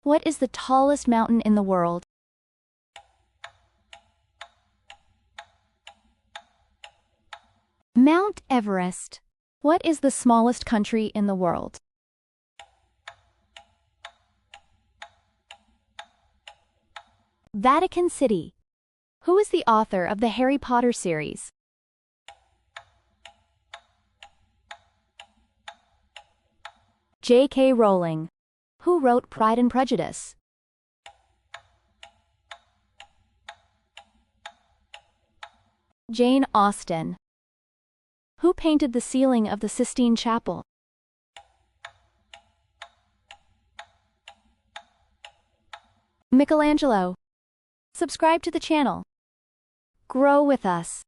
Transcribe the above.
What is the tallest mountain in the world? Mount Everest. What is the smallest country in the world? Vatican City. Who is the author of the Harry Potter series? J.K. Rowling. Who wrote Pride and Prejudice? Jane Austen. Who painted the ceiling of the Sistine Chapel? Michelangelo. Subscribe to the channel. Grow with us.